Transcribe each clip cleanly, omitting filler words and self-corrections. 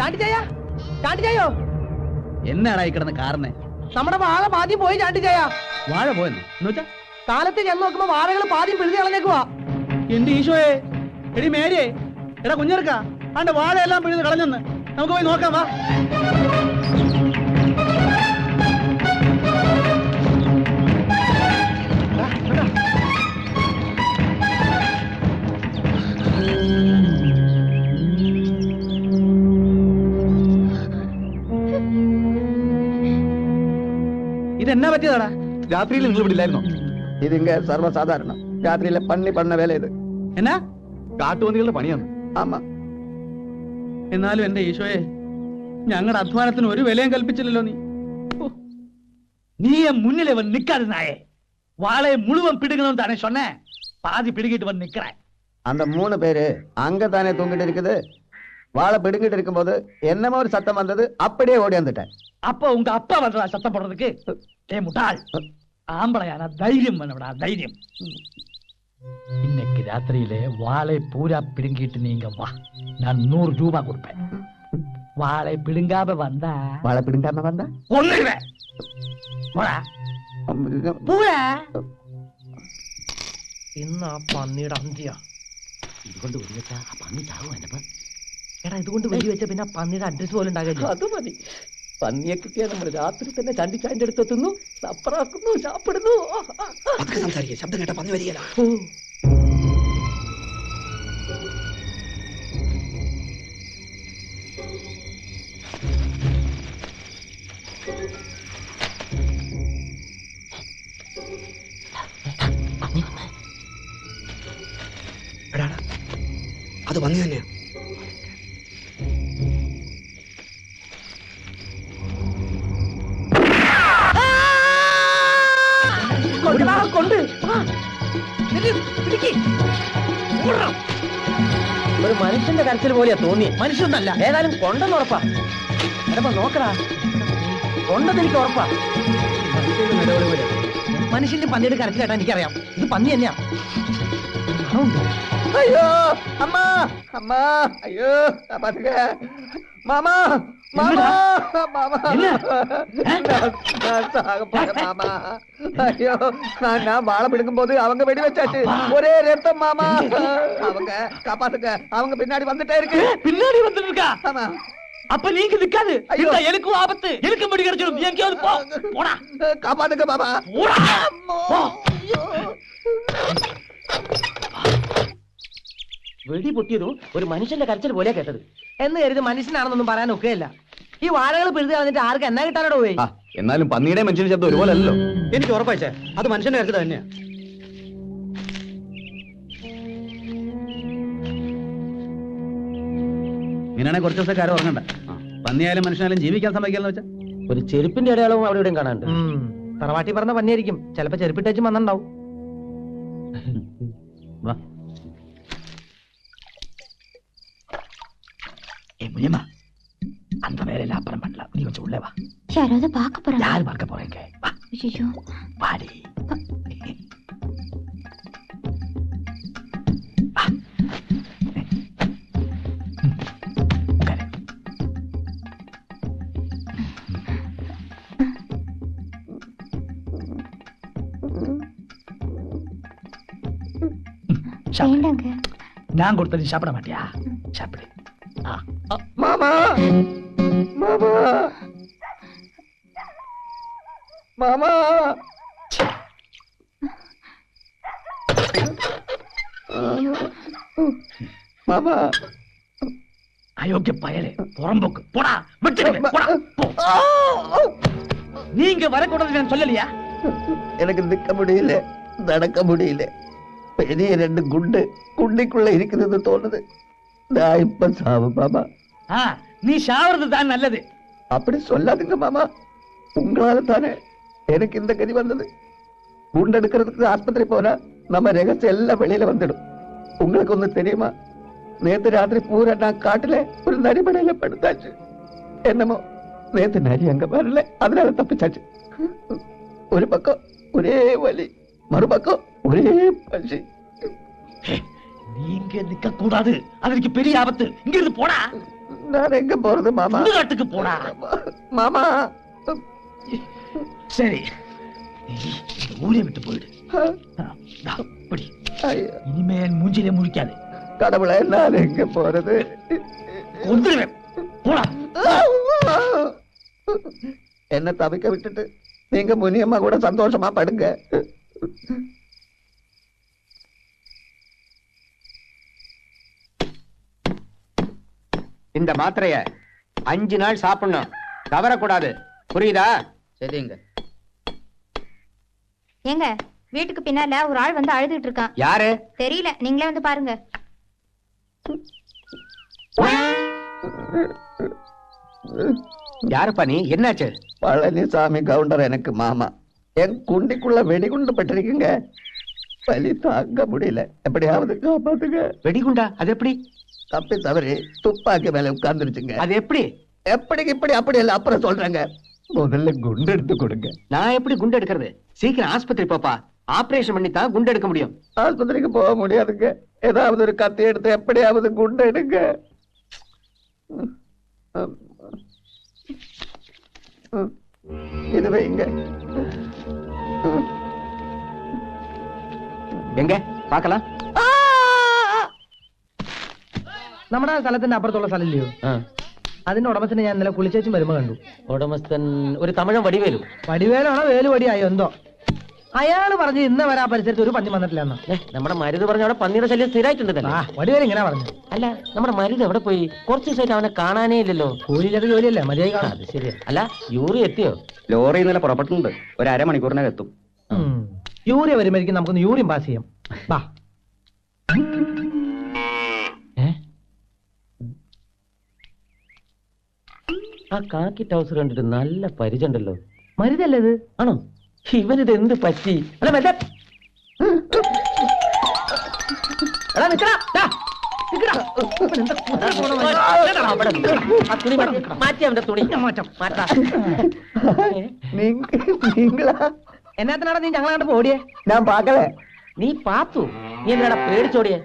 ചാണ്ടിച്ചായോ എന്നാടാ ഈ കിടന്ന് കാറിനെ? നമ്മുടെ വാഴ പാതി പോയി ചാണ്ടിച്ചായ. വാഴ പോയെന്ന് എന്നുവെച്ചാ കാലത്ത് ചെന്ന് നോക്കുമ്പോ വാഴകൾ പാതി പിഴുതി കളഞ്ഞേക്കുവാ. എന്റെ ഈശോയെ, എടി മേരിയെ, എടാ കുഞ്ഞെടുക്ക, അന്റെ വാഴയെല്ലാം പിഴുത് കളഞ്ഞെന്ന്. നമുക്ക് പോയി നോക്കാം വാ. ഇതെന്നാ പറ്റിയതാടാ? രാത്രിയിൽ നിങ്ങൾ ഇവിടെ ഇല്ലായിരുന്നോ? ഇതിങ്ക സർവ്വസാധാരണ രാത്രിയിലെ പന്നി പണ്ണ വേല ഇത്. എന്നാ? കാട്ടുപന്നികളുടെ പണിയാണ്. ആമാ. എന്നാലും എന്റെ ഈശോയെ, ഞങ്ങളുടെ അധ്വാനത്തിന് ഒരു വിലയും കൽപ്പിച്ചില്ലല്ലോ നീ. நீ முன்னிலை வந்து நிக்காது நாயே. வாழை முழுவன் பிடுங்கணும் தானே சொன்னேன். பாதி பிடுங்கிட்டு வந்து நிக்கிறேன். அந்த 3 பேரு அங்க தானே தூங்கிட்டு இருக்குது. வாழை பிடுங்கிட்டு இருக்கும்போது என்னமோ ஒரு சத்தம் வந்தது, அப்படியே ஓடி வந்துட்டேன். அப்ப உங்க அப்பா வந்தா சத்தம் போடுறதுக்கு? ஏ முட்டாள், ஆம்பளையான தைரியம் வேணும்டா, தைரியம். இன்னைக்கு ராத்திரியிலே வாழை பூரா பிடுங்கிட்டு நீங்க வா, நான் 100 ரூபாய் கொடுப்பேன். வாழை பிடுங்காம வந்தா ஒண்ணுவேன். ഇന്ന് ആ പന്നിയുടെ അന്ത്യ. ഇതുകൊണ്ട് വെടിവെച്ചാ ആ പന്നി ചാവും. എന്നെ എടാ, ഇതുകൊണ്ട് വെടിവെച്ച പിന്നെ പന്നിയുടെ അഡ്രസ് പോലും ഉണ്ടാകില്ല. അത് മതി. പന്നിയെ കിട്ടിയാൽ നമ്മൾ രാത്രി തന്നെ ചാണ്ടിച്ചാന്റെ അടുത്ത് എത്തുന്നു, സപ്പറാക്കുന്നു, ചാപ്പിടുന്നു. സംസാരിക്കുക, ശബ്ദം കേട്ട പന്നി വരികയില്ല. അത് പന്നി തന്നെയാ. ഒരു മനുഷ്യന്റെ കരച്ചിൽ പോലെയാ തോന്നി. മനുഷ്യനല്ല, ഏതായാലും കൊണ്ടെന്ന് ഉറപ്പാ. എടപ്പ നോക്കടാ, കൊണ്ടെന്ന് എനിക്ക് ഉറപ്പാ. മനുഷ്യന്റെ പന്നിയുടെ കരച്ചിലേട്ടാ എനിക്കറിയാം. ഇത് പന്നി തന്നെയാ. അയ്യോ അമ്മ, അമ്മ, അയ്യോ മാമാ, മാമാ, മാമാ, മാമാ. ஐயோ, நான் வாழை பிடுங்கும் போது அவங்க வெடி வச்சாச்சு. ஒரே ரத்தம் மாமா. அவங்க காப்பாத்துக்க, அவங்க பின்னாடி வந்துட்டே இருக்கு. பின்னாடி வந்துட்டு இருக்கா? ஆமா. அப்ப நீங்க நிக்காது. இந்த எனக்கும் ஆபத்து. எனக்கு முடி கிடைச்சிடும். நீ எங்கேயாவது போ. போடா. காப்பாத்துக்க மாமா. போடா. വെടി പൊട്ടിയതും ഒരു മനുഷ്യന്റെ കരച്ചിൽ പോലെയാ കേട്ടത്. എന്ന് കരുതി മനുഷ്യനാണെന്നൊന്നും പറയാൻ ഒക്കെയല്ല. ഈ വാഴകൾ പിഴുതി കളഞ്ഞിട്ട് ആർക്ക് എന്നാ കിട്ടാനോ പോയി. എന്നാലും പന്നിയുടെ മനുഷ്യന്റെ ശബ്ദം ഒരുപോലെ അല്ലല്ലോ. എനിക്ക് ഉറപ്പായിച്ചേ, അത് മനുഷ്യന്റെ കരച്ചിൽ തന്നെയാ. ഇങ്ങനെയാണെങ്കിൽ കുറച്ച് ദിവസം കാര്യം ഉറങ്ങണ്ട. പന്നിയായാലും മനുഷ്യനായാലും ജീവിക്കാൻ സമ്മതിക്കാന്ന് വെച്ചാ ഒരു ചെരുപ്പിന്റെ അടയാളവും അവിടെ ഇവിടെയും കാണാണ്ട്. തറവാട്ടി പറഞ്ഞ പന്നിയായിരിക്കും. ചിലപ്പോ ചെരുപ്പിട്ടേച്ചും വന്നിണ്ടാവും. വാ. முனியம்மா, அந்த வேலையில அப்புறம் பண்ணலாம். நீ கொஞ்சம் உள்ளே வா. யாராவது பார்க்க போறாங்க? யார் பார்க்க போறீங்க? வா. ஐயோ, வாடி. நான் கொடுத்தது சாப்பிட மாட்டியா? சாப்பிடு. மாமா, மாமா, மாமா. மாமா, அயோக்கிய பயலே, புறம்போக்கு. போடா, விட்டுடுவேன். போடா, போ. நீங்க வரக்கூடாது நான் சொல்லலையா? எனக்கு நிற்க முடியல, நடக்க முடியல. பெரிய 2 குண்டு குண்டிக்குள்ள இருக்குது தோணுது. நான் இப்ப சாவு மாமா. நீ சாவறது தான் நல்லது. அப்படி சொல்லாதுங்க மாமா. உங்களால தானே எனக்கு இந்த கதி வந்தது. குண்டு எடுக்கிறதுக்கு ஆஸ்பத்திரி போனா நம்ம ரகசியம் எல்லாம் வெளியில வந்துடும். உங்களுக்கு ஒண்ணு தெரியுமா? நேத்து ராத்திரி பூரா நான் காட்டுல ஒரு நரிமடையில படுத்தாச்சு. என்னமோ நேத்து நரி அங்க வரல, அதனால தப்பிச்சாச்சு. ஒரு பக்கம் ஒரே வலி, மறுபக்கம் ஒரே பசி. நீங்க நிக்க கூடாது, அதற்கு பெரிய ஆபத்து. இங்க இருந்து போடா. நான் எங்க போறது மாமா? சுடுகாட்டுக்கு போடா. மாமா சரி, நீ இந்த ஊரை விட்டு போயிடு. தா, பிடி. ஐயோ, இனிமேல் மூஞ்சிலே முழிக்காது. கடவுளே, நான் எங்க போறது? கொன்றுவேன். போடா. என்ன தவிக்க விட்டுட்டு நீங்க முனியம்மா கூட சந்தோஷமா படுங்க. இந்த மாத்திரைய 5 நாள் சாப்பிடணும், தவறக்கூடாது. புரியுதா? சரிங்க. ஏங்க, வீட்டுக்கு பின்னால ஒரு ஆள் வந்து அழுதுட்டு இருக்கான். யாரு? தெரியல, நீங்களே வந்து பாருங்க. யாருப்பா நீ? என்னாச்சு? பழனிசாமி கவுண்டர் எனக்கு மாமா. என் குண்டிக்குள்ள வெடிகுண்டு பட்டிருக்குங்க. வலி தாங்க முடியல, எப்படியாவது காப்பாத்துங்க. வெடிகுண்டா? அது எப்படி? தப்பி தவறி துப்பாக்கி மேல உட்கார்ந்துருச்சுங்க. அது எப்படி? எப்படி இப்படி அப்படி இல்ல, அப்புறம் சொல்றேங்க. முதல்ல குண்டு எடுத்து கொடுங்க. நான் எப்படி குண்டு எடுக்கிறது? சீக்கிரம் ஆஸ்பத்திரி போப்பா. ஆபரேஷன் பண்ணி தான் குண்டு எடுக்க முடியும். ஆஸ்பத்திரிக்கு போக முடியாதுங்க. ஏதாவது ஒரு கத்தி எடுத்து எப்படியாவது குண்டு எடுங்க. இது வைங்க. എങ്ക പാക്കലാം. നമ്മുടെ സ്ഥലത്തിന്റെ അപ്പുറത്തുള്ള സ്ഥലമില്ലയോ, അതിന്റെ ഉടമസ്ഥനെ ഞാൻ ഇന്നലെ കുളിച്ചേച്ചും വരുമ്പോ കണ്ടു. ഉടമസ്ഥൻ ഒരു തമിഴൻ വടിവേലു. വടിവേലാണോ വേലുവടിയായോ എന്തോ. അയാള് പറഞ്ഞു ഇന്ന് വരെ ആ പരിസരത്ത് ഒരു പന്നി വന്നിട്ടില്ല എന്ന്. നമ്മുടെ മരുത് പറഞ്ഞ അവിടെ പന്നിയുടെ ശല്യം സ്ഥിരമായിട്ടുണ്ട്. വടിവേല ഇങ്ങനെ പറഞ്ഞു. അല്ല, നമ്മുടെ മരുത് എവിടെ പോയി? കുറച്ച് ദിവസമായിട്ട് അവനെ കാണാനേ ഇല്ലല്ലോ. കൂലിയിലൊക്കെ ജോലിയല്ലേ, മര്യാദ കാണാം. അത് ശരിയാ. അല്ല, യൂറി എത്തിയോ? ലോറി ഇന്നലെ പുറപ്പെട്ടിട്ടുണ്ട്. ഒരു അരമണിക്കൂറിനകം എത്തും. യൂറിയ വരുമ്പോഴേക്കും നമുക്കൊന്ന് യൂറിയം പാസ് ചെയ്യാം. ബാ. ആ കാക്കി ടൗസർ കണ്ടിട്ട് നല്ല പരിചയമുണ്ടല്ലോ. മരുതല്ലേ ഇത്? ആണോ? ഇവനിത് എന്ത് പറ്റി? അല്ല മറ്റേ മാറ്റി അവന്റെ തുണി മാറ്റാ. நீங்களா? എന്നാത്തിനാണ് നീ ഞങ്ങളെ കണ്ടപ്പോ ഓടിയേ? ഞാൻ പാക്കല. നീ പാത്തു? നീ എന്തിനാ പേടിച്ചോടിയെ?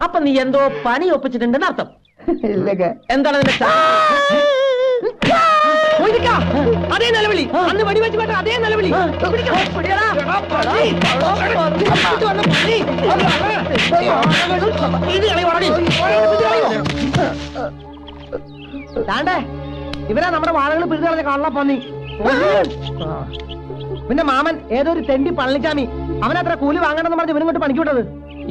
അപ്പൊ നീ എന്തോ പണി ഒപ്പിച്ചിട്ടുണ്ടെന്ന് അർത്ഥം. ഇല്ലங்க. എന്താണ് നിന്റെ അതേ നിലവിളി, അന്ന് വെടിവെച്ച് വേണ്ട അതേ നിലവിളി. താണ്ടേ, ഇവരാ നമ്മുടെ വാഴകൾ പിഴുതു കളഞ്ഞ കള്ളപ്പന്നി. പിന്നെ മാമൻ ഏതോ ഒരു തെണ്ടി പളനിച്ചാമി, അവനത്ര കൂലി വാങ്ങണമെന്ന് പറഞ്ഞ് ഇവനും കൊണ്ട് പണിക്ക് വിട്ടത്.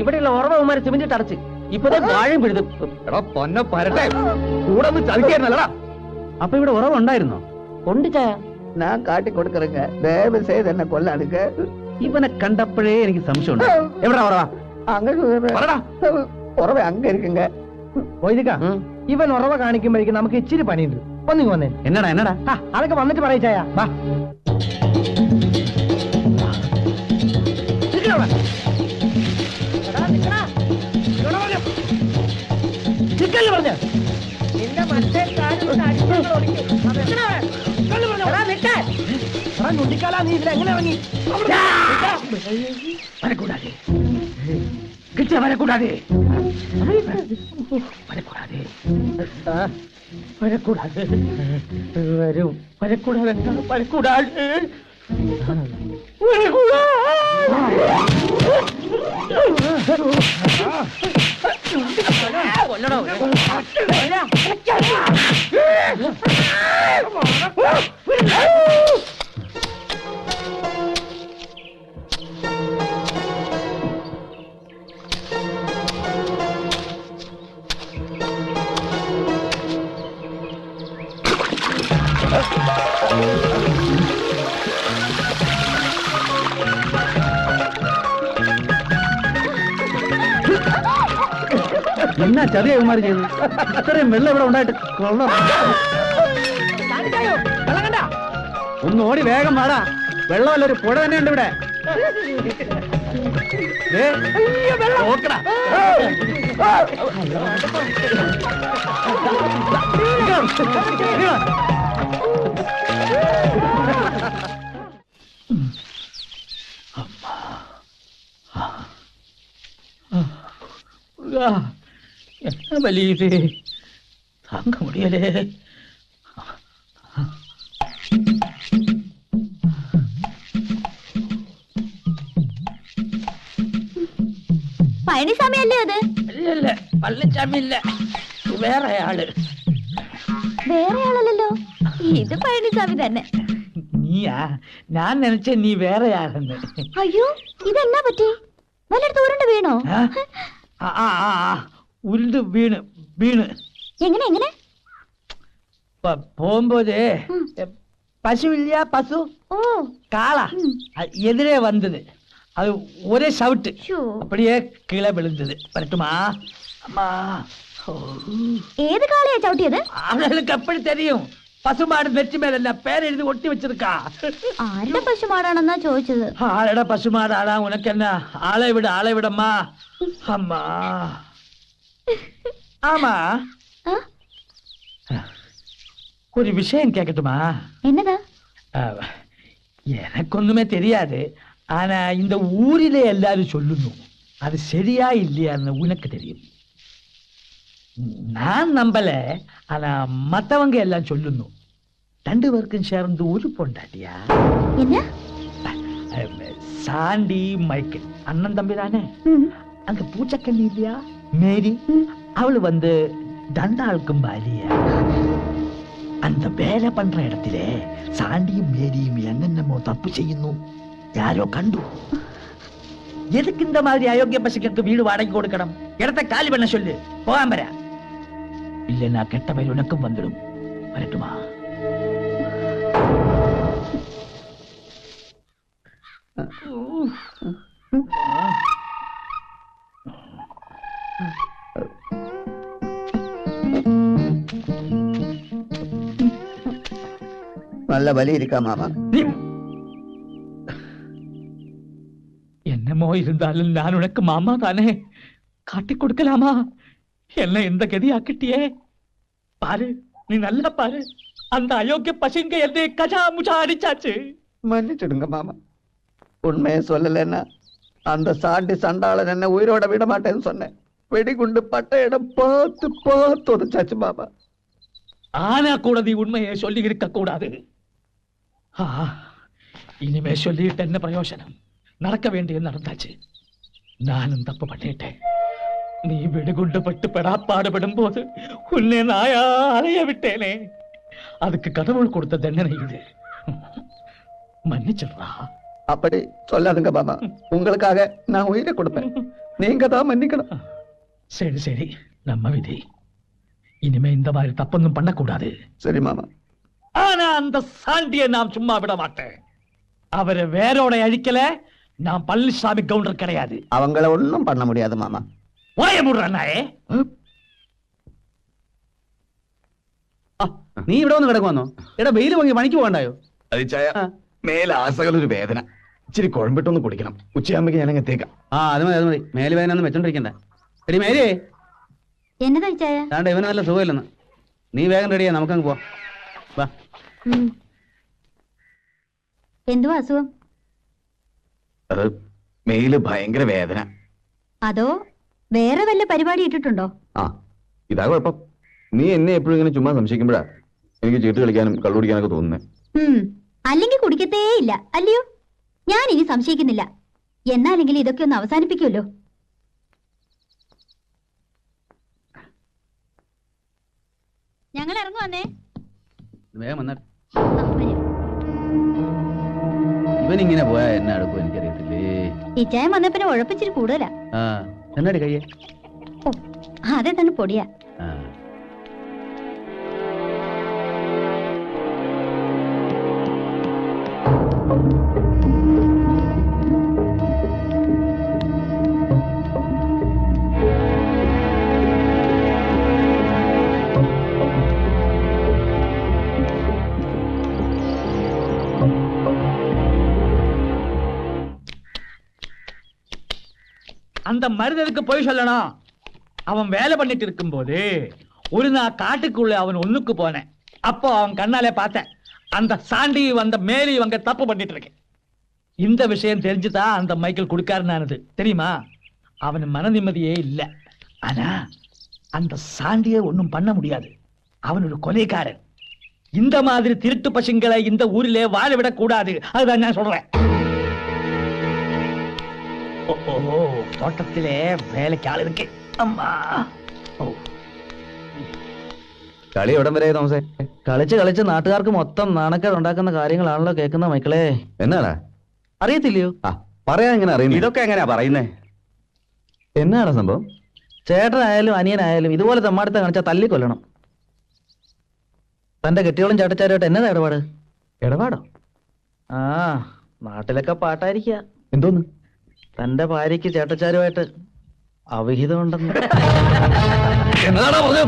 ഇവിടെയുള്ള ഓർമ്മമാരെ സിമെന്റ് അടച്ച് ഇപ്പൊ വാഴയും പിഴുതു. പൊന്ന പരട്ടെ, കൂടെ ഒന്ന് ചതിക്കായിരുന്നല്ലടാ. അപ്പൊ ഇവിടെ ഉറവുണ്ടായിരുന്നോ? ഉണ്ട് ചായ. ഞാൻ കാട്ടി കൊടുക്കറங்க, ദയവ് ചെയ്ത് എന്നെ കൊല്ലാടുക്ക. ഇവനെ കണ്ടപ്പോഴേ എനിക്ക് സംശയമുണ്ട്. എവിടെ ഉറവാ? ഉറവ അങ്ങ இருக்குங்க. ഇവൻ ഉറവ കാണിക്കുമ്പോഴേക്കും നമുക്ക് ഇച്ചിരി പണിയുണ്ട്. ഒന്നിങ്ങ് വന്നേ. എന്നടാ എന്നടാ? അതൊക്കെ വന്നിട്ട് പറയിച്ചായ. വാ. പറഞ്ഞ ചുണ്ടിക്കാലാ, നീ ഇതിലെങ്ങനെ ഇറങ്ങി? വരക്കൂടാതെ കിട്ട, വരക്കൂടാതെ വരക്കൂടാതെ വരക്കൂടാതെ വരും. വരക്കൂടാതെ വരക്കൂടാതെ എന്നാ ചതിയകുമാരി ചെയ്തു? ഇത്രയും വെള്ളം ഇവിടെ ഉണ്ടായിട്ട് കൊള്ളാം. ഒന്ന് ഓടി വേഗം വാടാ. വെള്ളമല്ല, ഒരു പുഴ തന്നെയുണ്ട് ഇവിടെ. നോക്കടാ. വലിയത് தாங்க முடியலே. പഴനിസ്വാമി അല്ലേ അത്? இல்ல பழனிசாமி இல்ல, வேற ஆளு. വേറെ ആളല്ലല്ലോ, ഇത് പഴനിസ്വാമി തന്നെ. നീയാ? ഞാൻ നിனைச்ச നീ വേറെ ആളെന്ന്. അയ്യോ, ഇതെന്നാ പറ്റി? വല്ലയിടത്ത് ഉരുണ്ട് വീണോ? ഉരുണ്ട് വീണ് വീണ്. എങ്ങനെ എങ്ങനെ? പോകുമ്പോது பசு இல்லையா, பசு ഓ காளா எதிரே வந்தது. அது ஒரே சவுட்டு, ഷോ. அப்படியே கீழே விழுந்தது. வரட்டுமா? அம்மா, ഏത് കാളയാ ചവിട്ടിയത്? அவளுக்கு எப்படி தெரியும்? பசுமாடு நெற்றி மேல என்ன பேர் எழுதி ஒட்டி வச்சிருக்கா. ആരുടെ പശുമാടാണെന്നാ ചോദിച്ചത്. ஆளடா பசுமாடு ஆடா, உனக்கு என்ன? ஆளை விடு, ஆளை விடம்மா. அம்மா. ஆமா, ആ? ஒரு விஷயம் கேட்கட்டுமா? എന്നതാ? எனக்கு ஒண்ணுமே தெரியாது. ஆனா இந்த ஊரிலே எல்லாரும் சொல்லணும், அது சரியா இல்லையான்னு உனக்கு தெரியும். நான் நம்பல, ஆனா மத்தவங்க எல்லாம் சொல்லணும். 2 பேருக்கும் சேர்ந்து ஒரு பொண்டாட்டியா? என்ன? சாண்டி மைக்கேல் அண்ணன் தம்பி தானே? ம். அங்க பூச்சக்கண்ணி இல்லையா, மேரி? அவளு வந்து தண்டாளுக்கும் பாலியா. அந்த வேலை பண்ற இடத்துல சாண்டியும் மேரியும் என்னென்னமோ தப்பு செய்யணும், யாரோ கண்டு. எதுக்கு இந்த மாதிரி அயோக்கிய பசங்களுக்கு வீடு வாடகை கொடுக்கணும்? இடத்தை காலி பண்ண சொல்லு, போகாம வர. இல்லைன்னா கெட்ட பயிர் உனக்கும் வந்துடும். வரட்டுமா? நல்ல வலி இருக்கா மாமா? என்னமோ இருந்தாலும் நான் உனக்கு மாமா தானே, காட்டி கொடுக்கலாமா? என்ன இந்த கதி ஆக்கிட்டியே. பாரு, நீ நல்லா பாரு, அந்த அயோக்கிய பசங்க என்னை கஜா முஜா அடிச்சாச்சு. மன்னிச்சிடுங்க மாமா. உண்மையை சொல்லலைன்னா அந்த சாண்டி சண்டாளன் என்ன உயிரோட விட மாட்டேன்னு சொன்னேன். வெடிகுண்டு பட்ட இடம் பார்த்து பார்த்து உதச்சாச்சு மாமா. ஆனா கூட நீ உண்மையை சொல்லி இருக்க கூடாது. இனிமே சொல்லிட்டு என்ன பிரயோஜனம்? நடக்க வேண்டியது நடந்தாச்சு. நானும் தப்பு பண்ணிட்டேன். நீ வெடிகுண்டு பட்டு பெடாப்பாடுபடும் போது உன்னை நாயா அலைய விட்டேனே, அதுக்கு கடவுள் கொடுத்த தண்டனை இது. மன்னிச்சிடுறா. அப்படி சொல்லாதுங்க மாமா. உங்களுக்காக நான் உயிரை கொடுப்பேன், நீங்க தான் மன்னிக்கணும். சரி சரி, நம்ம விதி. இனிமே இந்த மாதிரி தப்பொன்னும் பண்ணக்கூடாது. சரி மாமா. ஆனா அந்த சாண்டியை நாம் சும்மா விட மாட்டேன். அவரை வேரோட அழிக்கல, நான் பழனிசாமி கவுண்டர் கிடையாது. அவங்கள ஒண்ணும் பண்ண முடியாது மாமா. வாய முடுறானே. നീ ഇവിടെ വന്ന് കിടക്കുവന്നോ? എടാ വെയിൽ വാങ്ങി പണിക്ക് പോകണ്ടായോ? അതിച്ചായ മേലാസകളൊരു വേദന, ഇച്ചിരി കുഴമ്പിട്ടൊന്ന് കുടിക്കണം. ഉച്ചയാകുമ്പോ ഞാൻ എത്തേക്കാം. അത് മതി അത് മതി. മേല് വേദന ഒന്നും വെച്ചോണ്ടിരിക്കണ്ട. എടി മേരിയേ, എന്നതാ ചായ? താണ്ട ഇവന് നല്ല സുഖമില്ലെന്ന്. നീ വേഗം റെഡിയാ, നമുക്കങ്ങ് പോവാം. വാ. എന്തുവാ അസുഖം? അത് മേല് ഭയങ്കര വേദന. അതോ വേറെ വല്ല പരിപാടി ഇട്ടിട്ടുണ്ടോ? ഇതാ കുഴപ്പം. നീ എന്നെ എപ്പോഴും ഇങ്ങനെ ചുമ്മാ സംശയിക്കുമ്പോഴാ എനിക്ക് ചീട്ട് കളിക്കാനും കള്ളുടിക്കാനൊക്കെ തോന്നുന്നേ. അല്ലെങ്കിൽ കുടിക്കത്തേ ഇല്ല അല്ലയോ? ഞാൻ ഇനി സംശയിക്കുന്നില്ല. എന്നാലെങ്കിലും ഇതൊക്കെ ഒന്ന് അവസാനിപ്പിക്കുമല്ലോ. ഞങ്ങൾ ഇറങ്ങുവന്നേ. വേഗം വന്നാ. ഇവനിങ്ങനെ പോയാ എന്നെ അടുക്കും എനിക്കറിയത്തില്ലേ. ഇച്ചായം വന്ന പിന്നെ ഉഴപ്പിച്ചിരി കൂടുതലാ. എന്നാടി കയ്യേ? ഓ അതെ തന്നെ പൊടിയാ. அந்த மருதனுக்கு போய் சொல்லணும். அவன் வேலை பண்ணிட்டு இருக்கும் போது ஒரு நாள் காட்டுக்குள்ள அவன் ஒண்ணுக்கு போனேன். அப்போ அவன் கண்ணாலே பார்த்தேன், அந்த சாண்டி வந்த மேரி இவங்க தப்பு பண்ணிட்டு இருக்கேன். இந்த விஷயம் தெரிஞ்சுதான் அந்த மைக்கேல் குடுக்காருனானது தெரியுமா? அவன் மன நிம்மதியே இல்ல. ஆனா அந்த சாண்டியை ஒண்ணும் பண்ண முடியாது. அவன் ஒரு கொலைக்காரன். இந்த மாதிரி திருட்டு பசுங்களை இந்த ஊரிலே வாழ விடக்கூடாது. அதுதான் நான் சொல்றேன். தோட்டத்திலே வேலைக்கு ஆள் இருக்கு. അമ്മാ. കളി എവിടം വരെ തോമസേ? കളിച്ച് കളിച്ച് നാട്ടുകാർക്ക് മൊത്തം നാണക്കേട് ഉണ്ടാക്കുന്ന കാര്യങ്ങളാണല്ലോ കേൾക്കുന്ന മക്കളെ. എന്നാണ് അറിയത്തില്ലയോ? ആ പറയാൻ എങ്ങനെ അറിയുന്നു? ഇതൊക്കെ എങ്ങനെയാ പറയുന്നേ? എന്നാണ് സംഭവം? ചേട്ടനായാലും അനിയനായാലും ഇതുപോലെ തെമ്മാടുത്ത കാണിച്ചാൽ തല്ലിക്കൊല്ലണം. തന്റെ കെട്ടിയോളും ചേട്ടച്ചാരുമായിട്ട് എന്നതാ ഇടപാട്? ഇടപാടോ? ആ നാട്ടിലൊക്കെ പാട്ടായിരിക്കുക. എന്തോന്ന്? തന്റെ ഭാര്യയ്ക്ക് ചേട്ടച്ചാരുമായിട്ട് അവിഹിതം ഉണ്ടെന്ന്. എന്നതാണോ പറഞ്ഞു?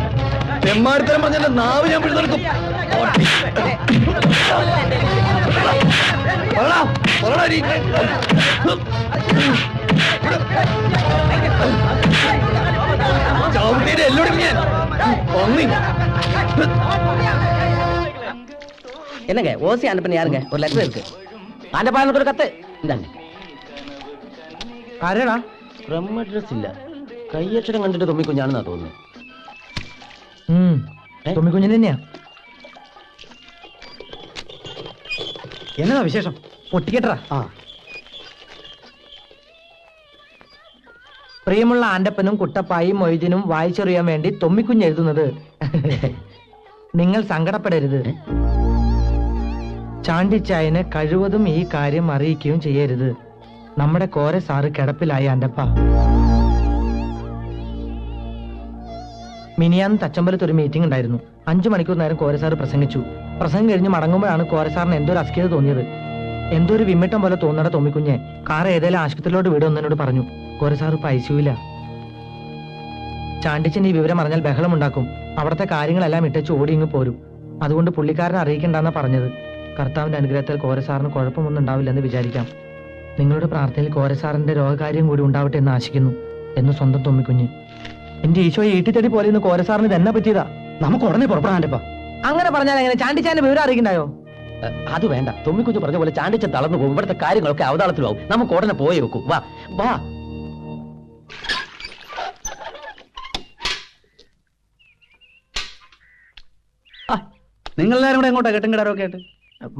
തെമ്മാടിത്തരം പറഞ്ഞ നാവ് ഞാൻ പിടിച്ചെടുക്കും. என்னங்க ஓசி அனுப்பின யாருங்க? ஒரு லெட்டர் இருக்கு. ஆண்டப்பா எனக்கு ஒரு கத்து இந்தாங்க. ആരാടാ? ഫ്രം അഡ്രസ് ഇല്ല. കയ്യക്ഷരം കണ്ടിട്ട് തൊമ്മിക്കുഞ്ഞാണെന്നാ തോന്നുന്നു. തൊമ്മിക്കുഞ്ഞിന് തന്നെയാ. എന്നതാ വിശേഷം? പൊട്ടിക്കട്ടാ. പ്രിയമുള്ള ആന്റപ്പനും കുട്ടപ്പായും മൊയ്തീനും വായിച്ചറിയാൻ വേണ്ടി തൊമ്മിക്കുഞ്ഞ് എഴുതുന്നത്. നിങ്ങൾ സങ്കടപ്പെടരുത്. ചാണ്ടിച്ചായന് കഴിവതും ഈ കാര്യം അറിയിക്കുകയും ചെയ്യരുത്. നമ്മുടെ കോര സാറ് കിടപ്പിലായി ആന്റപ്പ. മിനിയാന്ന് തച്ചമ്പലത്ത് ഒരു മീറ്റിംഗ് ഉണ്ടായിരുന്നു. 5 മണിക്കൂർ നേരം കോരസാറ് പ്രസംഗിച്ചു. പ്രസംഗം കഴിഞ്ഞ് മടങ്ങുമ്പോഴാണ് കോരസാറിന് എന്തോ ഒരു അസ്കിത തോന്നിയത്. എന്തോ ഒരു വിമ്മിട്ടം പോലെ തോന്നണ തൊമ്മിക്കുഞ്ഞെ കാർ ഏതെങ്കിലും ആശുപത്രിയിലോട്ട് വിടുമെന്നോട് പറഞ്ഞു. കോരസാറ് ഇപ്പൊ ഐസിയുവില്ല. ചാണ്ടിച്ചൻ ഈ വിവരം അറിഞ്ഞാൽ ബഹളം ഉണ്ടാക്കും. അവിടുത്തെ കാര്യങ്ങളെല്ലാം ഇട്ടച്ച് ഓടി ഇങ്ങ് പോരും. അതുകൊണ്ട് പുള്ളിക്കാരനെ അറിയിക്കണ്ടെന്നാ പറഞ്ഞത്. കർത്താവിന്റെ അനുഗ്രഹത്തിൽ കോരസാറിന് കുഴപ്പമൊന്നും ഉണ്ടാവില്ലെന്ന് വിചാരിക്കാം. നിങ്ങളുടെ പ്രാർത്ഥനയിൽ കോരസാറിന്റെ രോഗകാര്യം കൂടി ഉണ്ടാവട്ടെ എന്ന് ആശിക്കുന്നു എന്ന് സ്വന്തം തൊമ്മിക്കുഞ്ഞ്. എന്റെ ഈശോയെ ഈട്ടിത്തടി പോലെ ഇന്ന് കോരസാറിന് തന്നെ പറ്റിയതാ. നമുക്ക് ഉടനെ പുറപ്പെടാൻപ്പ. അങ്ങനെ പറഞ്ഞാൽ എങ്ങനെ? ചാണ്ടിച്ചാന്റെ വിവരം അറിയിക്കണ്ടായോ? അത് വേണ്ട. തൊമ്മിക്കുഞ്ഞ് പറഞ്ഞ പോലെ ചാണ്ടിച്ചൻ തളർന്നു പോകും. ഇവിടുത്തെ കാര്യങ്ങളൊക്കെ അവതാളത്തിലാവും. നമുക്ക് ഉടനെ പോയി വെക്കും. വാ വാ. നിങ്ങളെല്ലാരും കൂടെ എങ്ങോട്ടാ കെട്ടും കിടാറൊക്കെ ആയിട്ട്?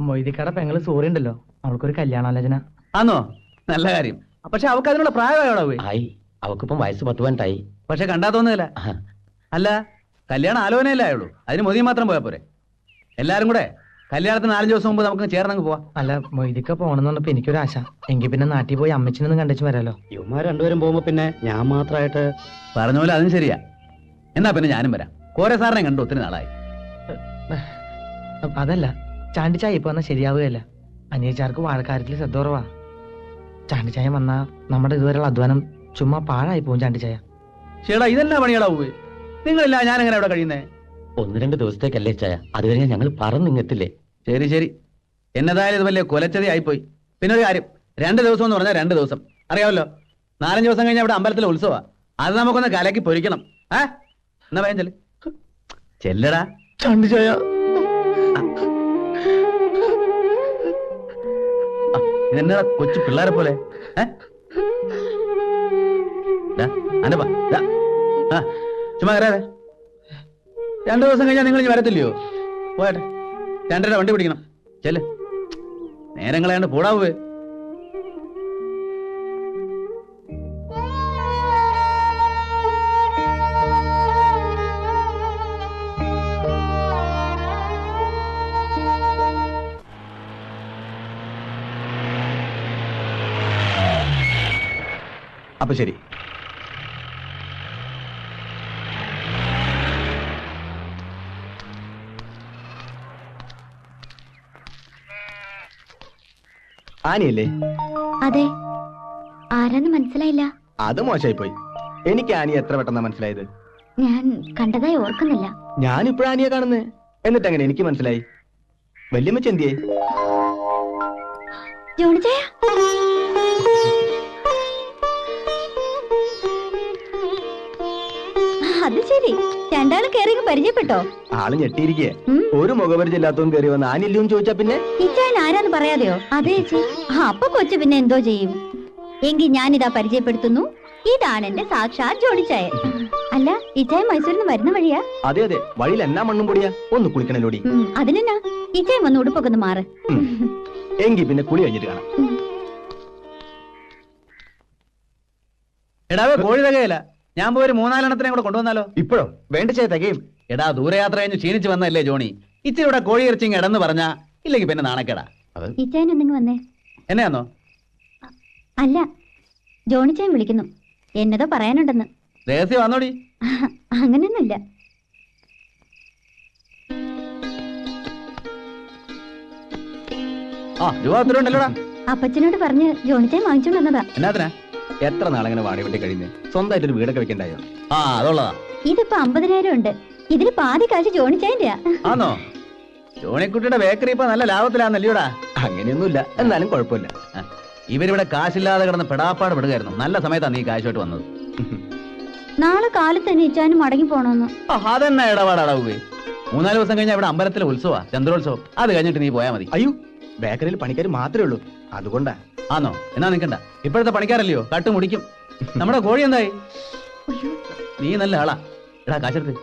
മൊയ്തിക്കട പെങ്ങള് സൂറി ഉണ്ടല്ലോ, അവൾക്കൊരു കല്യാണാലോചന. ആന്നോ? നല്ല കാര്യം. പക്ഷെ അവൾക്ക് അതിനുള്ള പ്രായമായോടാ പോയി. ആയി. അവക്കിപ്പം വയസ്സ് 10 പതിനെട്ടായി. പക്ഷെ കണ്ടാ തോന്നുന്നില്ല. അല്ല, കല്യാണം ആലോചനയല്ലേ ആയുള്ളൂ. അതിന് മൊതി മാത്രം പോയാ പോരെ? എല്ലാരും കൂടെ കല്യാണത്തിന് 4 ദിവസം മുമ്പ് നമുക്ക് ചേർന്നങ്ങ് പോവാ. അല്ല, മൊയ്തിക്ക പോണെന്ന് പറഞ്ഞപ്പോ എനിക്കൊരു ആശ. എങ്കിൽ പിന്നെ നാട്ടിൽ പോയി അമ്മച്ചിനൊന്നും കണ്ടിച്ചു വരാലോ. ഇവന്മാർ രണ്ടുപേരും പോകുമ്പോ പിന്നെ ഞാൻ മാത്രമായിട്ട് പറഞ്ഞ പോലെ അതും ശരിയാ. എന്നാ പിന്നെ ഞാനും വരാം. കോരെ സാറിനെ കണ്ടു ഒത്തിരി നാളായി. അതല്ല, ചാണ്ടിച്ചായ ഇപ്പൊ വന്നാൽ ശരിയാവുകയല്ല. അനിയച്ചാർക്ക് വാഴക്കാര്യത്തിൽ ശ്രദ്ധ കുറവാ. ചാണ്ടിച്ചായ വന്നാ നമ്മുടെ ഇതുവരെയുള്ള അധ്വാനം ചുമ്മാ പാഴായി പോകും. ചാണ്ടിച്ചായ ചേടാ, ഇതെന്നാ പണികളാ പോയി? നിങ്ങളില്ല, ഞാൻ എങ്ങനെ ഇവിടെ കഴിയുന്നേ? 1-2 ദിവസത്തേക്കല്ലേ ചായ. അത് കഴിഞ്ഞാൽ ഞങ്ങൾ പറന്നിങ്ങെത്തില്ലേ? ശരി ശരി. എന്നതായാലും ഇത് വലിയ കൊലച്ചതി ആയിപ്പോയി. പിന്നെ ഒരു കാര്യം, 2 ദിവസം എന്ന് പറഞ്ഞാൽ 2 ദിവസം അറിയാമല്ലോ. 4-5 ദിവസം കഴിഞ്ഞാൽ ഇവിടെ അമ്പലത്തിലെ ഉത്സവാ. അത് നമുക്കൊന്ന് കലക്കി പൊരിക്കണം. എന്നാ പറയാൻ ചെല്ലടാ. ചാണ്ടിച്ചായ ഇതെന്നാ കൊച്ചു പിള്ളേരെ പോലെ? ചുമ്മാ കയറാതെ. 2 ദിവസം കഴിഞ്ഞാൽ നിങ്ങൾ ഇനി വരത്തില്ലയോ? പോയട്ടെ, 2:30 വണ്ടി പിടിക്കണം. ചെല്ല്, നേരം കളയാണ്ട് പോടാവേ. അപ്പൊ ശരി. ആനിയല്ലേ? അതെ. ആരാന്ന് മനസ്സിലായില്ല. അത് മോശമായി പോയി. എനിക്ക് ആനി എത്ര പെട്ടെന്നാ മനസ്സിലായത്? ഞാൻ കണ്ടതായി ഓർക്കുന്നില്ല. ഞാനിപ്പോഴാ ആനിയെ കാണുന്നേ. എന്നിട്ട് അങ്ങനെ എനിക്ക് മനസ്സിലായി? വല്യമ്മച്ചി എന്തിയേ? ജോണിച്ചായ, അത് ശരി. രണ്ടാളും കയറി പരിചയപ്പെട്ടോ? ആള് ഞെട്ടിയിരിക്കേ. ഒരു മുഖപരിചയം ഇല്ലാത്തവൻ കയറി വന്ന് ആനില്ലൂന്ന് ചോദിച്ചാ പിന്നെ ഇച്ചാൻ ആരാന്ന് പറയാതെയോ? അതെ ചേച്ചി. അപ്പൊ കൊച്ചു പിന്നെ എന്തോ ചെയ്യും? എങ്കിൽ ഞാനിതാ പരിചയപ്പെടുത്തുന്നു. ഇതാണ് എന്റെ സാക്ഷാത് ജോണിച്ചായ. അല്ല ഇച്ചായ മൈസൂരിൽ നിന്ന് വരുന്ന വഴിയാ? അതെ അതെ, വഴിയിൽ എന്നാ മണ്ണും പൊടിയാ. ഒന്ന് കുളിക്കണല്ലോടി. അതിനെന്നാ ഇച്ചായ വന്ന് ഉടുപ്പൊക്കെ ഒന്ന് മാറ്. എങ്കി പിന്നെ കുളി കഴിഞ്ഞിട്ട് കാണാം. എടാവേ കോഴി തികയില്ല. ഞാൻ പോയി ഒരു 3-4 കൂടെ കൊണ്ടുവന്നാലോ? ഇപ്പോഴോ? വേണ്ട ചേ തികയും. എടാ ദൂരയാത്ര കഴിഞ്ഞ് ക്ഷീണിച്ച് വന്നല്ലേ ജോണി. ഇച്ചിരി ഇവിടെ കോഴി ഇറച്ചി ഇടന്ന് പറഞ്ഞാ ഇല്ലെങ്കിൽ പിന്നെ നാണക്കേടാ. ഇച്ചായൻ ഒന്നിങ്ങ് വന്നേ. എന്നെയാന്നോ? അല്ല, ജോണിച്ചായൻ വിളിക്കുന്നു, എന്നതോ പറയാനുണ്ടെന്ന്. രഹസ്യം വന്നോടി. അങ്ങനെയൊന്നുമില്ല. ആ രൂപ ഒത്തിരി ഉണ്ടല്ലോടാ. അപ്പച്ചനോട് പറഞ്ഞ് ജോണിച്ചായൻ വാങ്ങിച്ചോണ്ട് വന്നതാ. എന്നാത്തിനാ? എത്ര നാളെങ്ങനെ വാടി വെട്ടി കഴിഞ്ഞ് സ്വന്തമായിട്ടൊരു വീടൊക്കെ വെക്കണ്ടായോ? ആ അതുള്ളതാ. ഇതിപ്പോ 50,000 ഉണ്ട്. ഇതിന് പാതി കാശ് ജോണിച്ചായന്റെയാ. ആന്നോ? ജോണിക്കുട്ടിയുടെ ബേക്കറി ഇപ്പൊ നല്ല ലാഭത്തിലാന്നല്ലയോടാ. അങ്ങനെയൊന്നുമില്ല, എന്നാലും കുഴപ്പമില്ല. ഇവരിവിടെ കാശില്ലാതെ കിടന്ന് പെടാപ്പാട് പെടുകയായിരുന്നു. നല്ല സമയത്താണ് നീ കാശുമായിട്ട് വന്നത്. നാളെ കാലത്ത് തന്നെ ഇച്ചാനും മടങ്ങി പോണോന്ന്. അതെന്നാ ഇടപാടാടാവുകയെ. 3-4 ദിവസം കഴിഞ്ഞാൽ ഇവിടെ അമ്പലത്തിലെ ഉത്സവാ, ചന്ദ്രോത്സവം. അത് കഴിഞ്ഞിട്ട് നീ പോയാൽ മതി. അയ്യോ, ബേക്കറിയിൽ പണിക്കാർ മാത്രമേ ഉള്ളൂ, അതുകൊണ്ടാ. ആന്നോ? എന്നാ നിൽക്കണ്ട, ഇപ്പോഴത്തെ പണിക്കാരല്ലയോ, കട്ട് മുടിക്കും. നമ്മുടെ കോഴി എന്തായി? നീ നല്ല ആളാ. എടാ കാശെടുത്ത്.